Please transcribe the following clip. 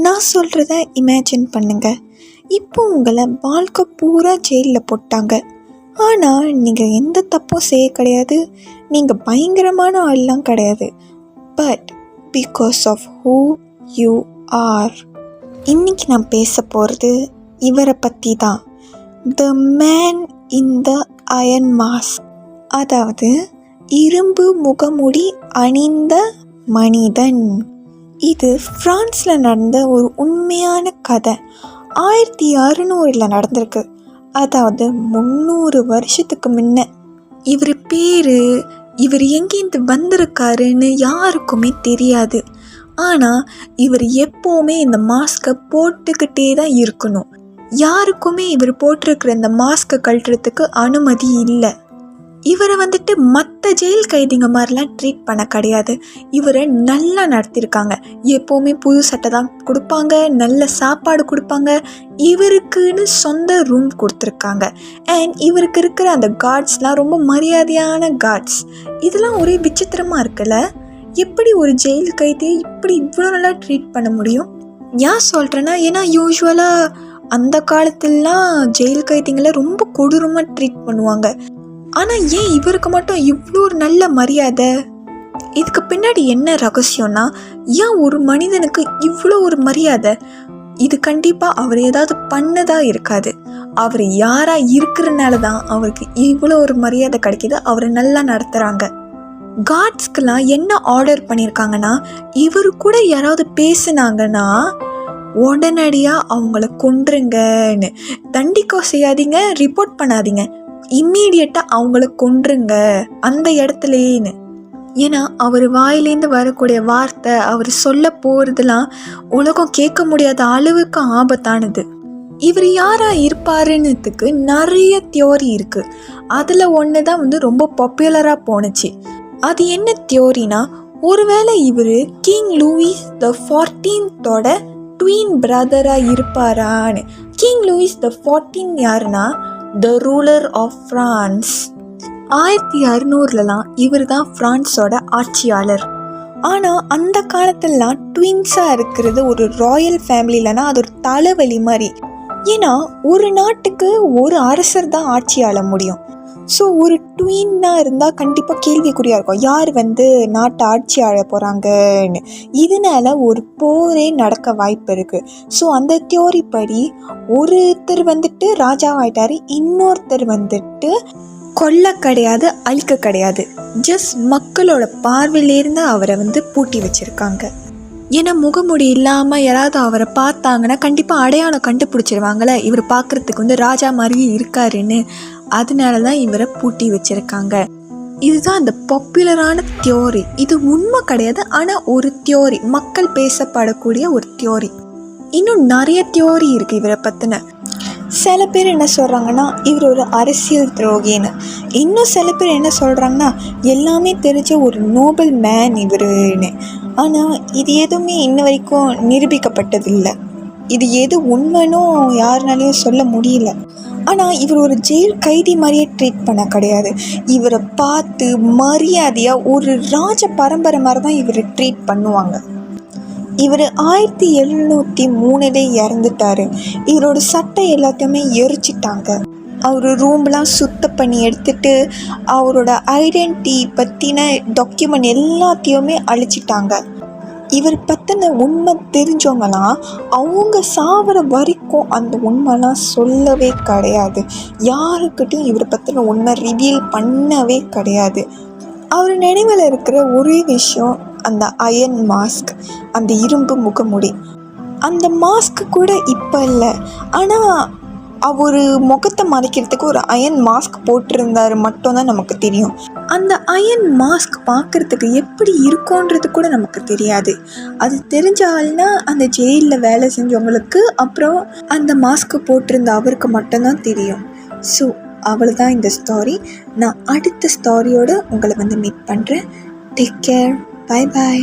நான் சொல்கிறத இமேஜின் பண்ணுங்க. இப்போ உங்களை வாழ்க்கை பூரா ஜெயிலில் போட்டாங்க. ஆனால் நீங்கள் எந்த தப்பும் செய்ய கிடையாது. நீங்கள் பயங்கரமான ஆள்லாம் கிடையாது. But because of who you are. இன்னைக்கு நான் பேச போகிறது இவரை பற்றி தான். The man in the iron mask, அதாவது இரும்பு முகமுடி அணிந்த மனிதன். இது ஃப்ரான்ஸில் நடந்த ஒரு உண்மையான கதை. 1600 நடந்திருக்கு. அதாவது 300 வருஷத்துக்கு முன்ன. இவர் பேர், இவர் எங்கேருந்து வந்திருக்காருன்னு யாருக்குமே தெரியாது. ஆனால் இவர் எப்போவுமே இந்த மாஸ்கை போட்டுக்கிட்டே தான் இருக்கணும். யாருக்குமே இவர் போட்டிருக்கிற இந்த மாஸ்கை கழட்டுறதுக்கு அனுமதி இல்லை. இவரை மற்ற ஜெயில் கைதிங்க மாதிரிலாம் ட்ரீட் பண்ண கிடையாது. இவரை நல்லா நடத்தியிருக்காங்க. எப்போவுமே புது சட்டை தான் கொடுப்பாங்க, நல்ல சாப்பாடு கொடுப்பாங்க. இவருக்குன்னு சொந்த ரூம் கொடுத்துருக்காங்க. அண்ட் இவருக்கு இருக்கிற அந்த கார்ட்ஸ்லாம் ரொம்ப மரியாதையான கார்ட்ஸ். இதெல்லாம் ஒரே விசித்திரமாக இருக்குல்ல. எப்படி ஒரு ஜெயில் கைதியை இப்படி இவ்வளோ நல்லா ட்ரீட் பண்ண முடியும்? ஏன் சொல்கிறேன்னா, ஏன்னா யூஸ்வலாக அந்த காலத்துலலாம் ஜெயில் கைதிங்களை ரொம்ப கொடூரமாக ட்ரீட் பண்ணுவாங்க. ஆனால் ஏன் இவருக்கு மட்டும் இவ்வளோ ஒரு நல்ல மரியாதை? இதுக்கு பின்னாடி என்ன ரகசியம்னா, ஏன் ஒரு மனிதனுக்கு இவ்வளோ ஒரு மரியாதை? இது கண்டிப்பாக அவர் ஏதாவது பண்ணதாக இருக்காது. அவர் யாராக இருக்கிறனால தான் அவருக்கு இவ்வளோ ஒரு மரியாதை கிடைக்கிது. அவரை நல்லா நடத்துகிறாங்க. கார்ட்ஸ்க்கெல்லாம் என்ன ஆர்டர் பண்ணியிருக்காங்கன்னா, இவர் கூட யாராவது பேசுனாங்கன்னா உடனடியாக அவங்கள கொன்றுங்கன்னு. தண்டிக்க செய்யாதீங்க, ரிப்போர்ட் பண்ணாதீங்க, இம்மீடியட்டாக அவங்கள கொன்றுங்க அந்த இடத்துலேன்னு. ஏன்னா அவர் வாயிலேருந்து வரக்கூடிய வார்த்தை, அவர் சொல்ல போகிறதுலாம் உலகம் கேட்க முடியாத அளவுக்கு ஆபத்தானது. இவர் யாராக இருப்பாருன்னதுக்கு நிறைய தியோரி இருக்குது. அதில் ஒன்று தான் ரொம்ப பாப்புலராக போணுச்சு. அது என்ன தியோரினா, ஒருவேளை இவர் கிங் லூயிஸ் த 14th ட்வீன் பிரதராக இருப்பாரான்னு. கிங் லூயிஸ் த 14 யாருன்னா த ரூலர் ஆஃப் ஃப்ரான்ஸ். 1600 இவர் தான் ஃப்ரான்ஸோட ஆட்சியாளர். ஆனால் அந்த காலத்துலலாம் ட்வின்ஸாக இருக்கிறது ஒரு ராயல் ஃபேமிலிலனா அது ஒரு தலைவலி மாதிரி. ஏன்னா ஒரு நாட்டுக்கு ஒரு அரசர் தான் ஆட்சி ஆள முடியும். ஸோ ஒரு ட்வீனாக இருந்தால் கண்டிப்பாக கேள்விக்குறியாக இருக்கும், யார் நாட்டை ஆட்சி ஆள போகிறாங்கன்னு. இதனால ஒரு போரே நடக்க வாய்ப்பு இருக்குது. ஸோ அந்த தியோரி படி ஒருத்தர் ராஜாவாயிட்டார், இன்னொருத்தர் கொல்ல கிடையாது, அழிக்க கிடையாது. ஜஸ்ட் மக்களோட பார்வையிலேருந்து அவரை பூட்டி வச்சுருக்காங்க. ஏன்னா முகமுடி இல்லாமல் யாராவது அவரை பார்த்தாங்கன்னா கண்டிப்பாக அடையாளம் கண்டுபிடிச்சிருவாங்களே, இவர் பார்க்குறதுக்கு ராஜா மாதிரியே இருக்காருன்னு. அதனால தான் இவரை பூட்டி வச்சுருக்காங்க. இதுதான் அந்த பாப்புலரான தியோரி. இது உண்மை கிடையாது, ஆனால் ஒரு தியோரி, மக்கள் பேசப்படக்கூடிய ஒரு தியோரி. இன்னும் நிறைய தியோரி இருக்குது இவரை பற்றின. சில பேர் என்ன சொல்கிறாங்கன்னா, இவர் ஒரு அரசியல் துரோகின்னு. இன்னும் சில பேர் என்ன சொல்கிறாங்கன்னா, எல்லாமே தெரிஞ்ச ஒரு நோபல் மேன் இவருன்னு. ஆனால் இது எதுவுமே இன்ன வரைக்கும் நிரூபிக்கப்பட்டதில்லை. இது எது உண்மைனும் யாருனாலையும் சொல்ல முடியல. ஆனால் இவர் ஒரு ஜெயில் கைதி மாதிரியே ட்ரீட் பண்ண கிடையாது. இவரை பார்த்து மரியாதையாக ஒரு ராஜ பரம்பரை மாதிரி தான் இவரை ட்ரீட் பண்ணுவாங்க. இவர் 1703 இறந்துட்டார். இவரோட சட்டை எல்லாத்தையுமே எரிச்சிட்டாங்க. அவர் ரூம்லாம் சுத்தம் பண்ணி எடுத்துட்டு அவரோட ஐடென்டிட்டி பற்றின டாக்குமெண்ட் எல்லாத்தையுமே அழிச்சிட்டாங்க. இவர் பற்றின உண்மை தெரிஞ்சவங்களாம் அவங்க சாவர வரைக்கும் அந்த உண்மைலாம் சொல்லவே கிடையாது. யாருக்கிட்டையும் இவரை பற்றின உண்மை ரிவீல் பண்ணவே கிடையாது. அவர் நினைவில் இருக்கிற ஒரே விஷயம் அந்த அயன் மாஸ்க், அந்த இரும்பு முகமுடி. அந்த மாஸ்க் கூட இப்போ இல்லை. ஆனால் அவர் முகத்தை மறைக்கிறதுக்கு ஒரு அயன் மாஸ்க் போட்டிருந்தாரு மட்டும்தான் நமக்கு தெரியும். அந்த அயன் மாஸ்க் பார்க்குறதுக்கு எப்படி இருக்கும்ன்றது கூட நமக்கு தெரியாது. அது தெரிஞ்சால்னா அந்த ஜெயிலில் வேலை செஞ்சவங்களுக்கு, அப்புறம் அந்த மாஸ்க் போட்டிருந்த அவருக்கு மட்டும்தான் தெரியும். ஸோ அவ்வளோதான் இந்த ஸ்டோரி. நான் அடுத்த ஸ்டோரியோடு உங்களை மீட் பண்ணுறேன். Take care. Bye bye.